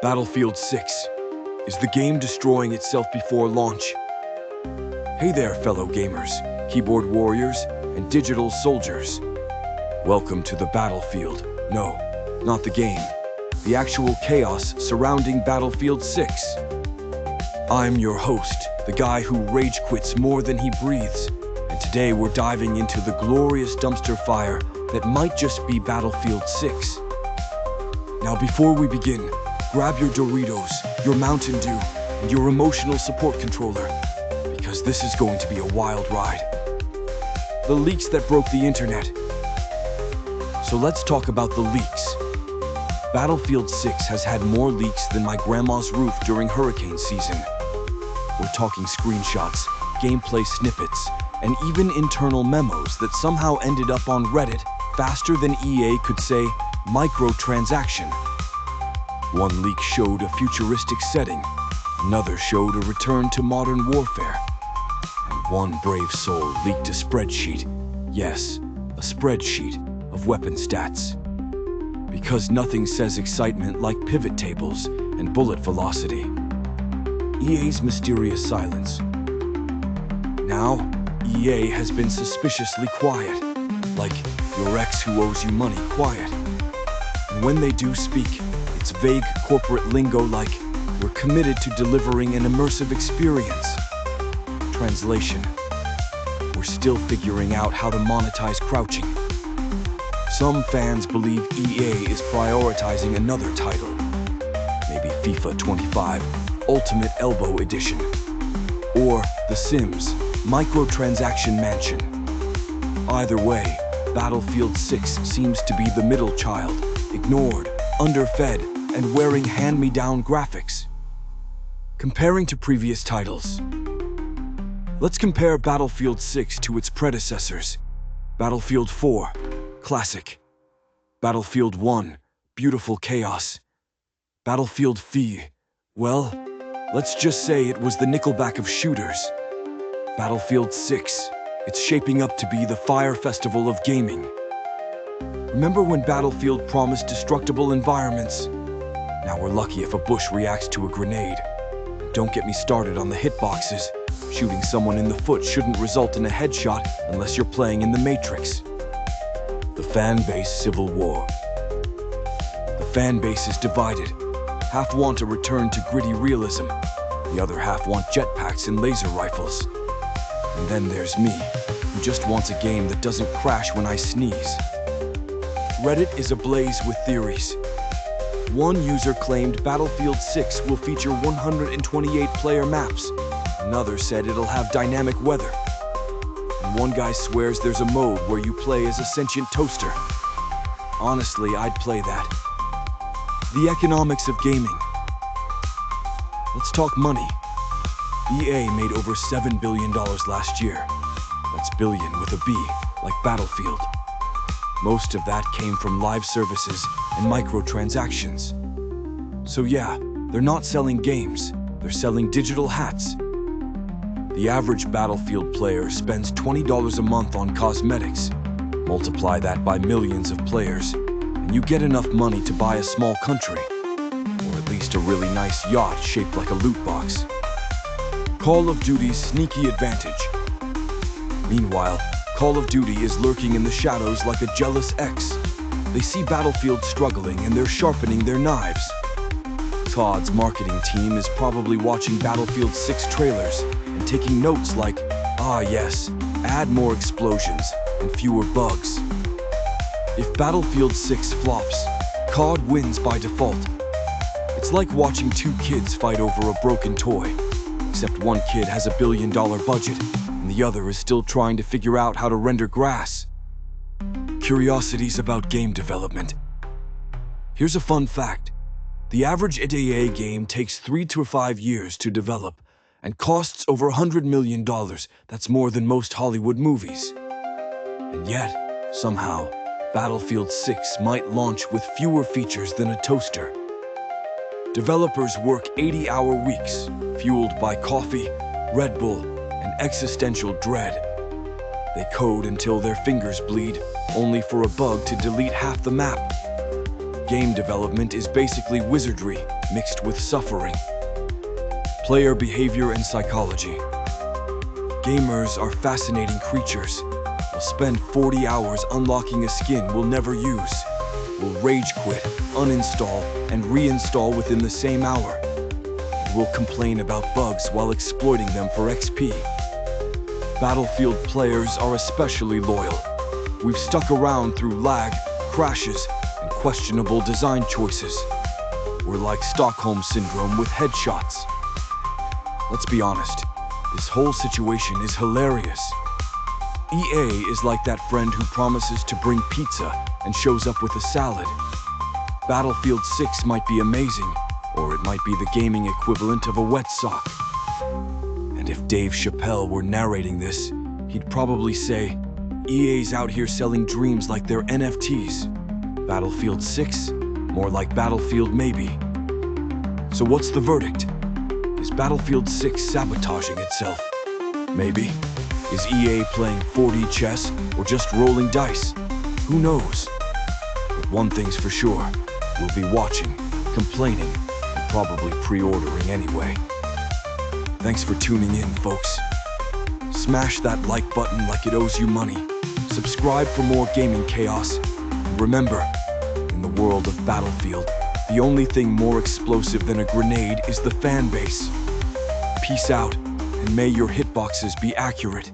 Battlefield 6. Is the game destroying itself before launch? Hey there, fellow gamers, keyboard warriors, and digital soldiers. Welcome to the battlefield. No, not the game. The actual chaos surrounding Battlefield 6. I'm your host, the guy who rage quits more than he breathes. And today we're diving into the glorious dumpster fire that might just be Battlefield 6. Now before we begin, grab your Doritos, your Mountain Dew, and your emotional support controller, because this is going to be a wild ride. The leaks that broke the internet. So let's talk about the leaks. Battlefield 6 has had more leaks than my grandma's roof during hurricane season. We're talking screenshots, gameplay snippets, and even internal memos that somehow ended up on Reddit faster than EA could say microtransaction. One leak showed a futuristic setting, another showed a return to modern warfare, and one brave soul leaked a spreadsheet, yes, a spreadsheet of weapon stats. Because nothing says excitement like pivot tables and bullet velocity. EA's mysterious silence. Now, EA has been suspiciously quiet, like your ex who owes you money quiet. And when they do speak, it's vague corporate lingo like, we're committed to delivering an immersive experience. Translation: we're still figuring out how to monetize crouching. Some fans believe EA is prioritizing another title, maybe FIFA 25 Ultimate Elbow Edition, or The Sims Microtransaction Mansion. Either way, Battlefield 6 seems to be the middle child, ignored, underfed, and wearing hand-me-down graphics. Comparing to previous titles. Let's compare Battlefield 6 to its predecessors. Battlefield 4, Classic. Battlefield 1, Beautiful Chaos. Battlefield V, well, let's just say it was the Nickelback of shooters. Battlefield 6, it's shaping up to be the Fire Festival of gaming. Remember when Battlefield promised destructible environments? Now we're lucky if a bush reacts to a grenade. Don't get me started on the hitboxes. Shooting someone in the foot shouldn't result in a headshot unless you're playing in the Matrix. The fanbase civil war. The fanbase is divided. Half want a return to gritty realism. The other half want jetpacks and laser rifles. And then there's me, who just wants a game that doesn't crash when I sneeze. Reddit is ablaze with theories. One user claimed Battlefield 6 will feature 128 player maps. Another said it'll have dynamic weather. And one guy swears there's a mode where you play as a sentient toaster. Honestly, I'd play that. The economics of gaming. Let's talk money. EA made over $7 billion last year. That's billion with a B, like Battlefield. Most of that came from live services and microtransactions. So yeah, they're not selling games, they're selling digital hats. The average Battlefield player spends $20 a month on cosmetics. Multiply that by millions of players, and you get enough money to buy a small country, or at least a really nice yacht shaped like a loot box. Call of Duty's sneaky advantage. Meanwhile, Call of Duty is lurking in the shadows like a jealous ex. They see Battlefield struggling and they're sharpening their knives. COD's marketing team is probably watching Battlefield 6 trailers and taking notes like, ah yes, add more explosions and fewer bugs. If Battlefield 6 flops, COD wins by default. It's like watching two kids fight over a broken toy, except one kid has $1 billion budget, and the other is still trying to figure out how to render grass. Curiosities about game development. Here's a fun fact. The average EA game takes 3 to 5 years to develop and costs over $100 million. That's more than most Hollywood movies. And yet, somehow, Battlefield 6 might launch with fewer features than a toaster. Developers work 80-hour weeks, fueled by coffee, Red Bull, and existential dread. They code until their fingers bleed, only for a bug to delete half the map. Game development is basically wizardry, mixed with suffering. Player behavior and psychology. Gamers are fascinating creatures. They'll spend 40 hours unlocking a skin we'll never use. We'll rage quit, uninstall, and reinstall within the same hour. We'll complain about bugs while exploiting them for XP. Battlefield players are especially loyal. We've stuck around through lag, crashes, and questionable design choices. We're like Stockholm Syndrome with headshots. Let's be honest, this whole situation is hilarious. EA is like that friend who promises to bring pizza and shows up with a salad. Battlefield 6 might be amazing, or it might be the gaming equivalent of a wet sock. And if Dave Chappelle were narrating this, he'd probably say, EA's out here selling dreams like they're NFTs. Battlefield 6? More like Battlefield maybe. So what's the verdict? Is Battlefield 6 sabotaging itself? Maybe. Is EA playing 4D chess or just rolling dice? Who knows? But one thing's for sure, we'll be watching, complaining, and probably pre-ordering anyway. Thanks for tuning in, folks. Smash that like button like it owes you money. Subscribe for more gaming chaos. And remember, in the world of Battlefield, the only thing more explosive than a grenade is the fan base. Peace out, and may your hitboxes be accurate.